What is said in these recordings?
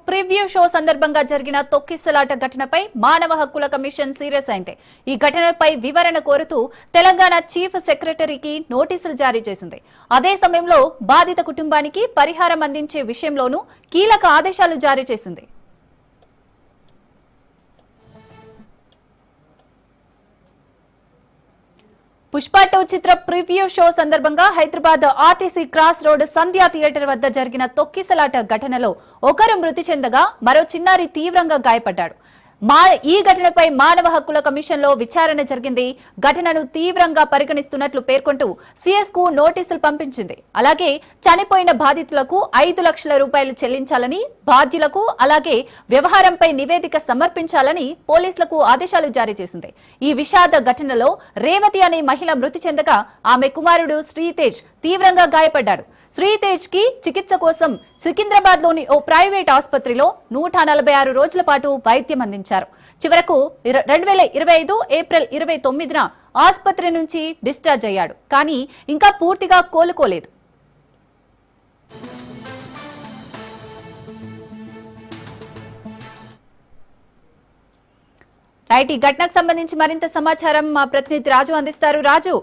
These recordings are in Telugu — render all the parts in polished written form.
ప్రివ్యూ షో సందర్భంగా జరిగిన తొక్కిసలాట ఘటనపై మానవ హక్కుల కమిషన్ సీరియస్ అయింది. ఈ ఘటనపై వివరణ కోరుతూ తెలంగాణ చీఫ్ సెక్రటరీకి నోటీసులు జారీ చేసింది. అదే సమయంలో బాధిత కుటుంబానికి పరిహారం అందించే విషయంలోనూ కీలక ఆదేశాలు జారీ చేసింది. పుష్ప 2 చిత్ర ప్రివ్యూ షో సందర్భంగా హైదరాబాద్ ఆర్టీసీ క్రాస్ రోడ్ సంధ్యా థియేటర్ వద్ద జరిగిన తొక్కిసలాట ఘటనలో ఒకరు మృతి చెందగా మరో చిన్నారి తీవ్రంగా గాయపడ్డాడు. ఈ ఘటనపై మానవ హక్కుల కమిషన్ లో విచారణ జరిగింది. ఘటనను తీవ్రంగా పరిగణిస్తున్నట్లు పేర్కొంటూ సీఎస్ కు నోటీసులు పంపించింది. అలాగే చనిపోయిన బాధితులకు 5 లక్షల రూపాయలు చెల్లించాలని, బాధ్యులకు అలాగే వ్యవహారంపై నివేదిక సమర్పించాలని పోలీసులకు ఆదేశాలు జారీ చేసింది. ఈ విషాద ఘటనలో రేవతి అనే మహిళ మృతి చెందగా ఆమె కుమారుడు శ్రీతేజ్ తీవ్రంగా గాయపడ్డాడు. శ్రీతేజ్ కి చికిత్స కోసం సికింద్రాబాద్ లోని ఓ ప్రైవేట్ ఆసుపత్రిలో 146 రోజుల పాటు వైద్యం అందించారు. చివరకు 2025 ఏప్రిల్ 29న ఆసుపత్రి నుంచి డిశ్చార్జ్ అయ్యాడు. కానీ ఇంకా పూర్తిగా కోలుకోలేదు. రైట్, ఈ ఘటనకు సంబంధించి మరింత సమాచారం మా ప్రతినిధి రాజు అందిస్తారు. రాజు,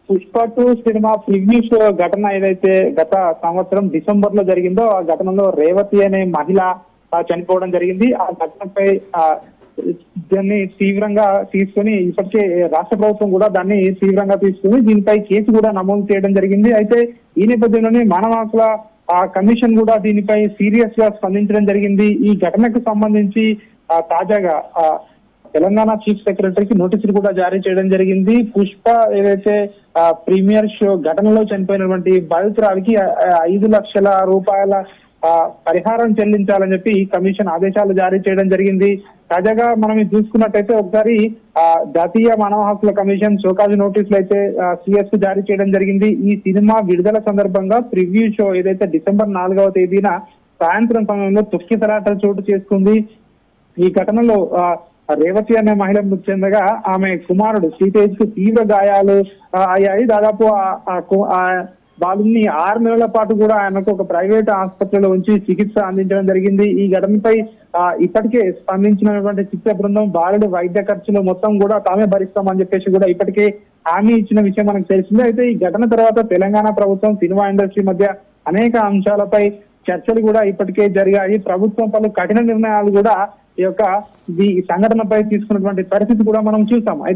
పుష్ప 2 సినిమా ప్రివ్యూ షో ఘటన ఏదైతే గత సంవత్సరం డిసెంబర్ లో జరిగిందో ఆ ఘటనలో రేవతి అనే మహిళ చనిపోవడం జరిగింది. ఆ ఘటనపై దాన్ని తీవ్రంగా తీసుకుని ఇప్పటికే రాష్ట్ర ప్రభుత్వం కూడా దాన్ని తీవ్రంగా తీసుకుని దీనిపై కేసు కూడా నమోదు చేయడం జరిగింది. అయితే ఈ నేపథ్యంలోనే మానవ హక్కుల కమిషన్ కూడా దీనిపై సీరియస్ గా స్పందించడం జరిగింది. ఈ ఘటనకు సంబంధించి తాజాగా తెలంగాణ చీఫ్ సెక్రటరీకి నోటీసులు కూడా జారీ చేయడం జరిగింది. పుష్ప ఏదైతే ప్రీమియర్ షో ఘటనలో చనిపోయినటువంటి బాధితురాలికి 5 లక్షల రూపాయల పరిహారం చెల్లించాలని చెప్పి కమిషన్ ఆదేశాలు జారీ చేయడం జరిగింది. తాజాగా మనం చూసుకున్నట్టయితే ఒకసారి జాతీయ మానవ హక్కుల కమిషన్ షోకాజ్ నోటీసులు అయితే సిఎస్ కు జారీ చేయడం జరిగింది. ఈ సినిమా విడుదల సందర్భంగా ప్రివ్యూ షో ఏదైతే డిసెంబర్ 4వ తేదీన సాయంత్రం సమయంలో తొక్కిసలాటలు చోటు చేసుకుంది. ఈ ఘటనలో రేవతి అనే మహిళ మృతి చెందగా ఆమె కుమారుడు శ్రీతేజ్ కు తీవ్ర గాయాలు అయ్యాయి. దాదాపు బాలుని 6 నెలల పాటు కూడా ఆయనకు ఒక ప్రైవేట్ ఆసుపత్రిలో ఉంచి చికిత్స అందించడం జరిగింది. ఈ ఘటనపై ఇప్పటికే స్పందించినటువంటి చికిత్స బృందం బాలుడు వైద్య ఖర్చులు మొత్తం కూడా తామే భరిస్తామని చెప్పేసి కూడా ఇప్పటికే హామీ ఇచ్చిన విషయం మనకు తెలిసింది. అయితే ఈ ఘటన తర్వాత తెలంగాణ ప్రభుత్వం సినిమా ఇండస్ట్రీ మధ్య అనేక అంశాలపై చర్చలు కూడా ఇప్పటికే జరిగాయి. ప్రభుత్వం పలు కఠిన నిర్ణయాలు కూడా ఈ సంఘటనపై తీసుకున్నటువంటి పరిస్థితి కూడా మనం చూసాం. అయితే